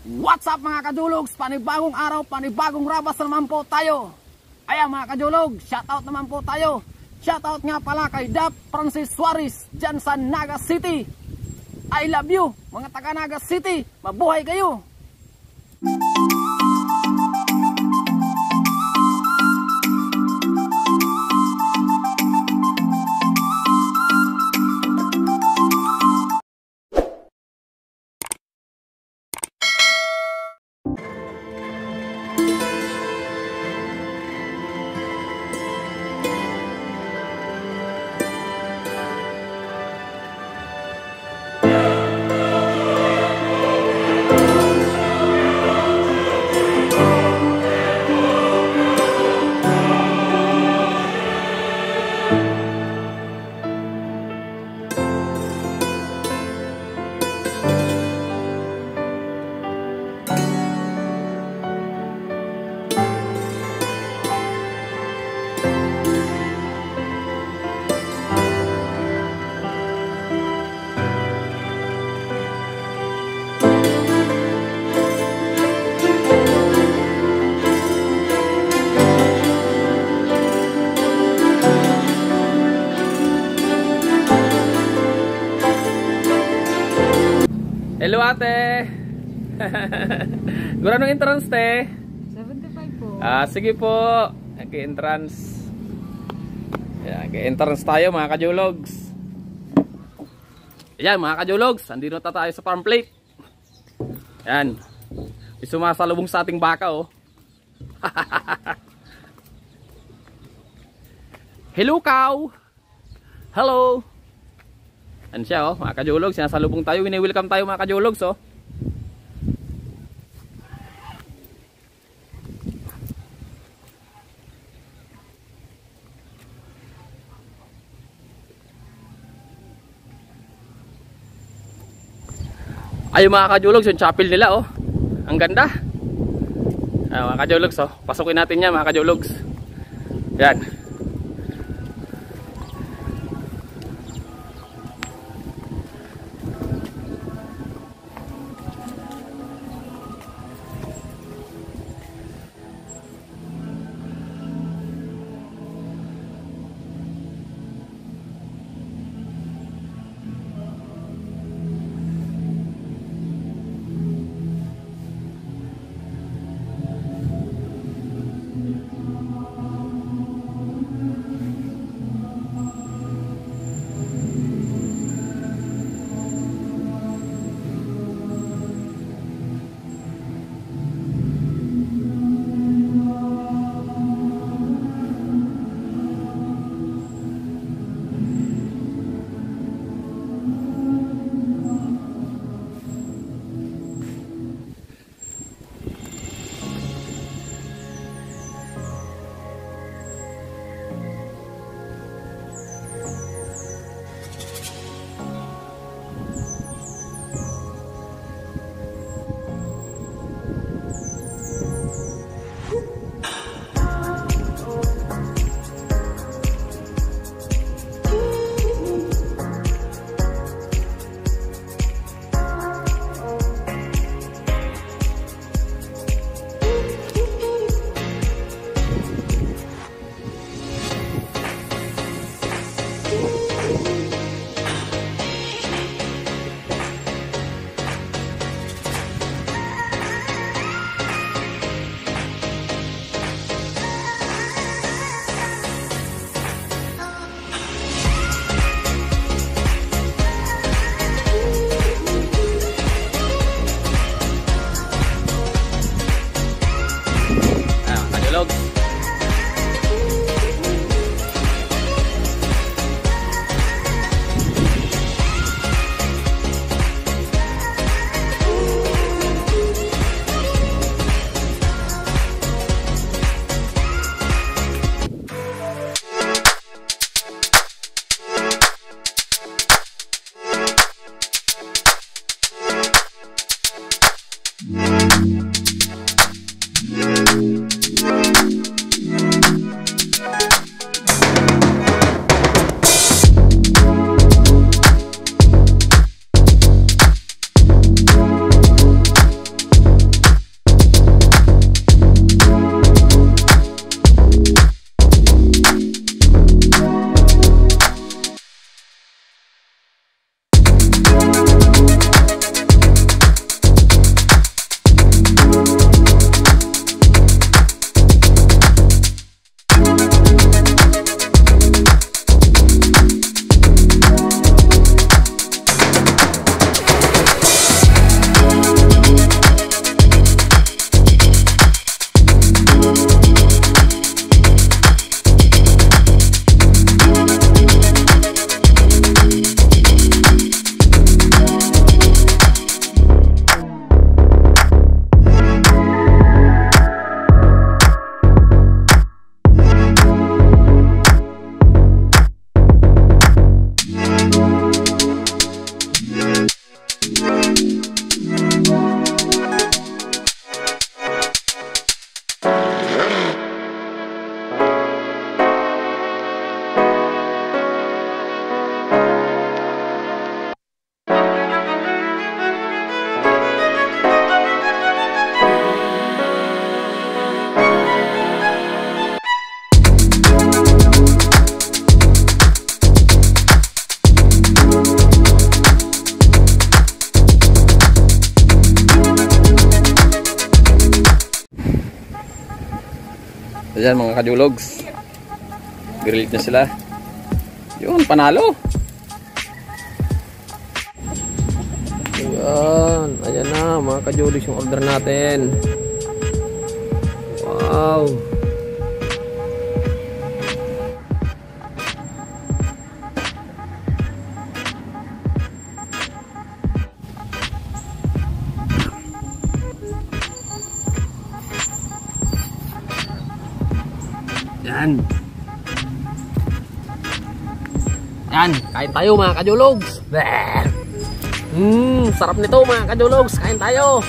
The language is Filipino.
What's up mga kajulugs? Panibagong araw, panibagong rabas naman po tayo. Ayan mga kajulog, shoutout naman po tayo. Shoutout nga pala kay Dap Francis Suarez dyan sa Naga City. I love you mga taga Naga City. Mabuhay kayo. Hello ate. Gura nung entrance te? 75 po. Sige po. Nag-entrance. Yan, nag-entrance tayo mga kajulogs. Yan mga kajulogs, andito na tayo sa farm plate. Yan. May sumasalubong sa ating baka oh. Hello cow. Hello. Ano siya oh, mga kajologs, sinasalubong tayo, wini-welcome tayo mga kajologs oh. Ayun mga kajologs, yung chapel nila oh. Ang ganda. Mga kajologs oh, pasukin natin yan mga kajologs. Yan. Ayan mga kajulogs. Grill na sila. Yun, panalo. Ayan. Ayan na mga kajulogs yung order natin. Wow. Yan. Yan, kain tayo mga kajulogs. Sarap nito mga kajulogs. Kain tayo.